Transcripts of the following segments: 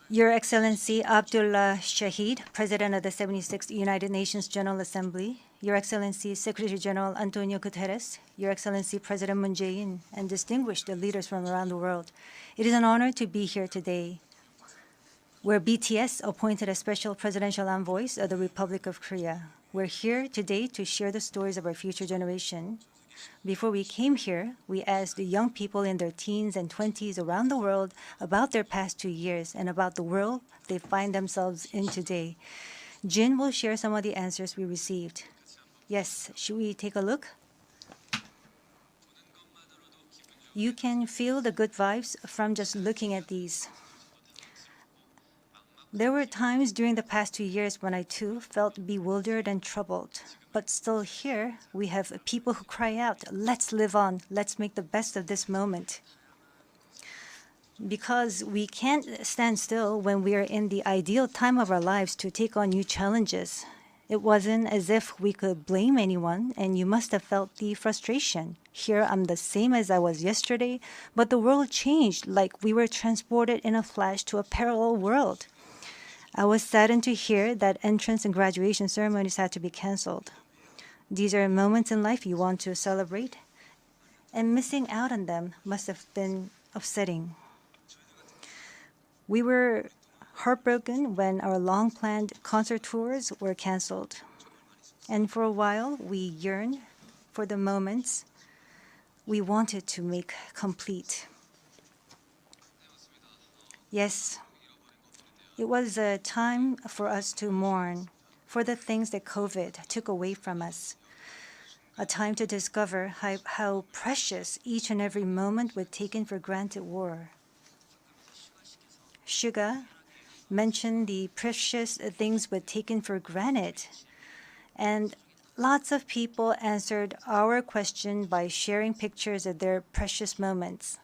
Your Excellency Abdullah Shahid, President of the 76th United Nations General Assembly, Your Excellency Secretary General Antonio Guterres, Your Excellency President Moon Jae-in, and distinguished leaders from around the world, it is an honor to be here today, where BTS appointed as special presidential envoys of the Republic of Korea. We're here today to share the stories of our future generation. Before we came here, we asked the young people in their teens and 20s around the world about their past 2 years and about the world they find themselves in today. Jin will share some of the answers we received. Yes, should we take a look? You can feel the good vibes from just looking at these. There were times during the past 2 years when I too felt bewildered and troubled. But still here, we have people who cry out, let's live on, let's make the best of this moment. Because we can't stand still when we are in the ideal time of our lives to take on new challenges. It wasn't as if we could blame anyone, and you must have felt the frustration. Here I'm the same as I was yesterday, but the world changed like we were transported in a flash to a parallel world. I was saddened to hear that entrance and graduation ceremonies had to be canceled. These are moments in life you want to celebrate, and missing out on them must have been upsetting. We were heartbroken when our long-planned concert tours were canceled. And for a while, we yearned for the moments we wanted to make complete. Yes, it was a time for us to mourn for the things that COVID took away from us. A time to discover how precious each and every moment we'd taken for granted were. Suga mentioned the precious things we'd taken for granted, and lots of people answered our question by sharing pictures of their precious moments.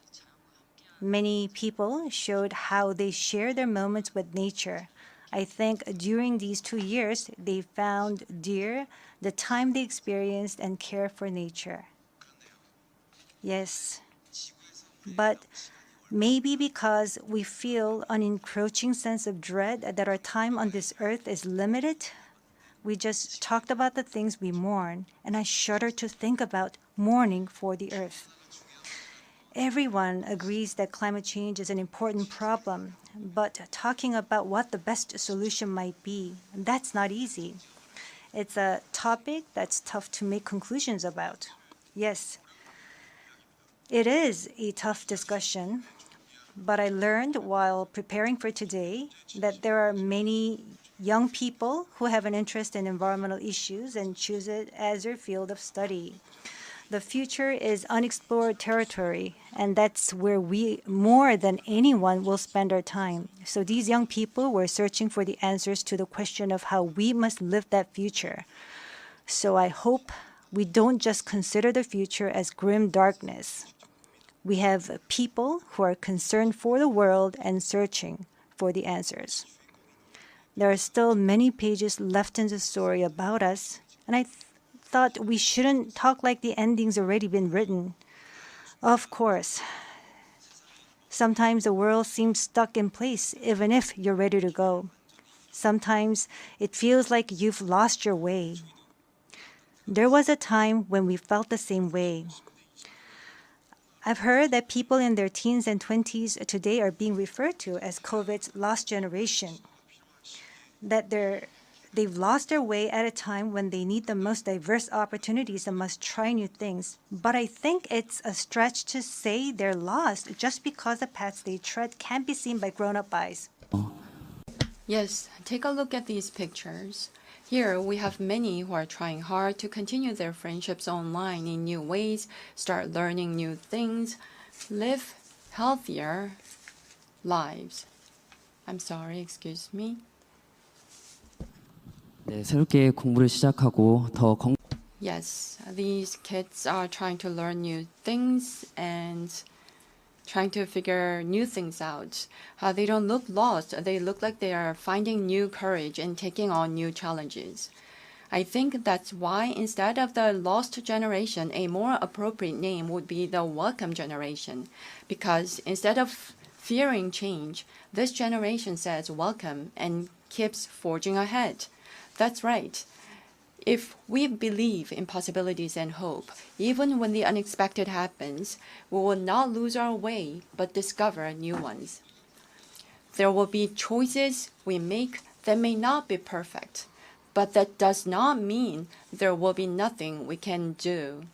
Many people showed how they share their moments with nature. I think during these 2 years, they found dear the time they experienced and care for nature. Yes, but maybe because we feel an encroaching sense of dread that our time on this earth is limited, we just talked about the things we mourn, and I shudder to think about mourning for the earth. Everyone agrees that climate change is an important problem, but talking about what the best solution might be, that's not easy. It's a topic that's tough to make conclusions about. Yes, it is a tough discussion, but I learned while preparing for today that there are many young people who have an interest in environmental issues and choose it as their field of study. The future is unexplored territory, and that's where we, more than anyone, will spend our time. So these young people were searching for the answers to the question of how we must live that future. So I hope we don't just consider the future as grim darkness. We have people who are concerned for the world and searching for the answers. There are still many pages left in the story about us, and I thought we shouldn't talk like the ending's already been written. Of course, sometimes the world seems stuck in place even if you're ready to go. Sometimes it feels like you've lost your way. There was a time when we felt the same way. I've heard that people in their teens and 20s today are being referred to as COVID's lost generation, that they've lost their way at a time when they need the most diverse opportunities and must try new things. But I think it's a stretch to say they're lost just because the paths they tread can't be seen by grown-up eyes. Yes, take a look at these pictures. Here we have many who are trying hard to continue their friendships online in new ways, start learning new things, live healthier lives. I'm sorry, excuse me. 네, 새롭게 공부를 시작하고 더 Yes, these kids are trying to learn new things and trying to figure new things out. They don't look lost. They look like they are finding new courage and taking on new challenges. I think that's why instead of the lost generation, a more appropriate name would be the welcome generation. Because instead of fearing change, this generation says welcome and keeps forging ahead. That's right. If we believe in possibilities and hope, even when the unexpected happens, we will not lose our way but discover new ones. There will be choices we make that may not be perfect, but that does not mean there will be nothing we can do.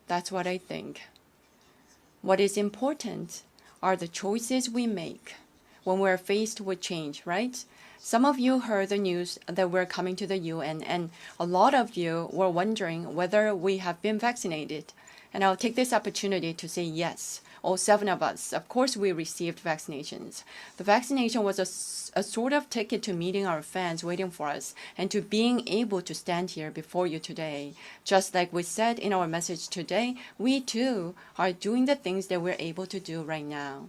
That's what I think. What is important are the choices we make when we're faced with change, right? Some of you heard the news that we're coming to the UN, and a lot of you were wondering whether we have been vaccinated. And I'll take this opportunity to say yes. All 7 of us, of course, we received vaccinations. The vaccination was a sort of ticket to meeting our fans waiting for us and to being able to stand here before you today. Just like we said in our message today, we too are doing the things that we're able to do right now.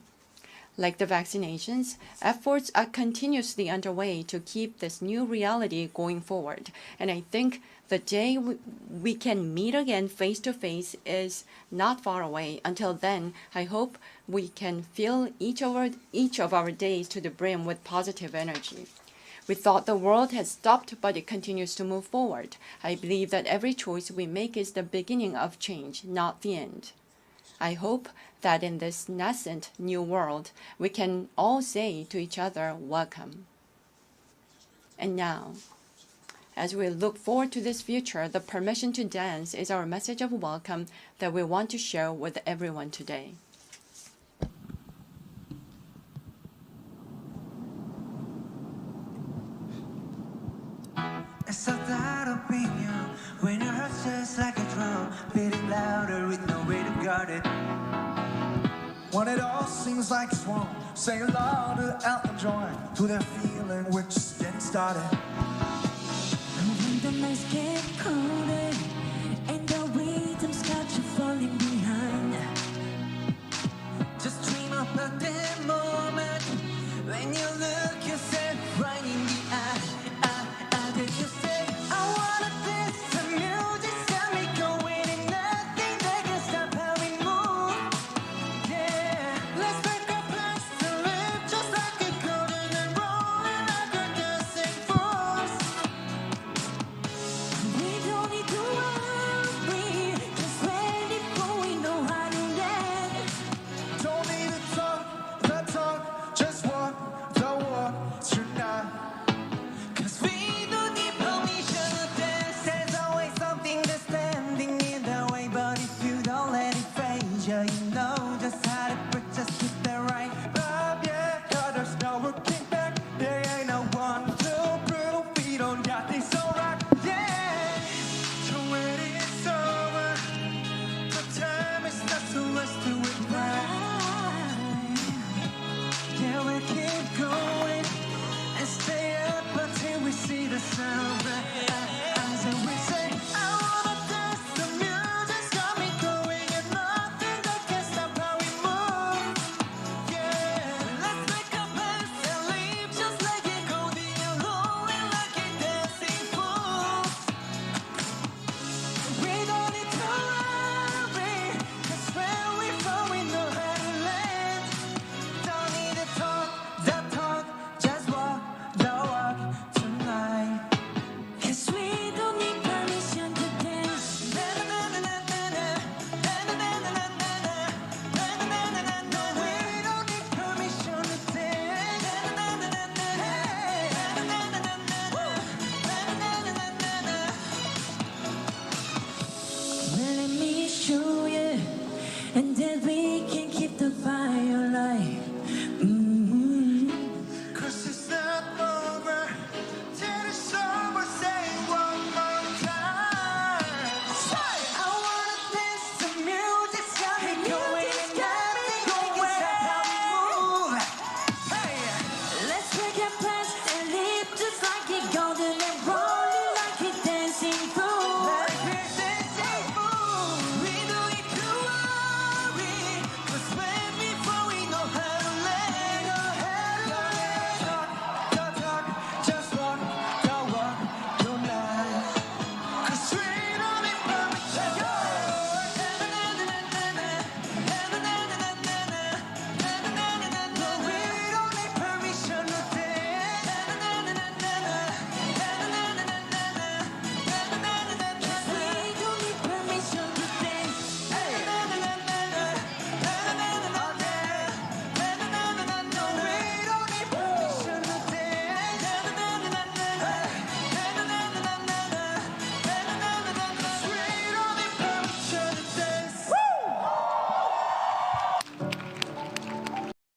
Like the vaccinations, efforts are continuously underway to keep this new reality going forward. And I think the day we can meet again face to face is not far away. Until then, I hope we can fill each of our days to the brim with positive energy. We thought the world had stopped, but it continues to move forward. I believe that every choice we make is the beginning of change, not the end. I hope that in this nascent new world, we can all say to each other, welcome. And now, as we look forward to this future, the permission to dance is our message of welcome that we want to share with everyone today. It's a that opinion when your heart's just like a drum, beating louder with no way to guard it. When it all seems like it's wrong, say along to Elton John, to that feeling we're just getting started. And when the nights get colder,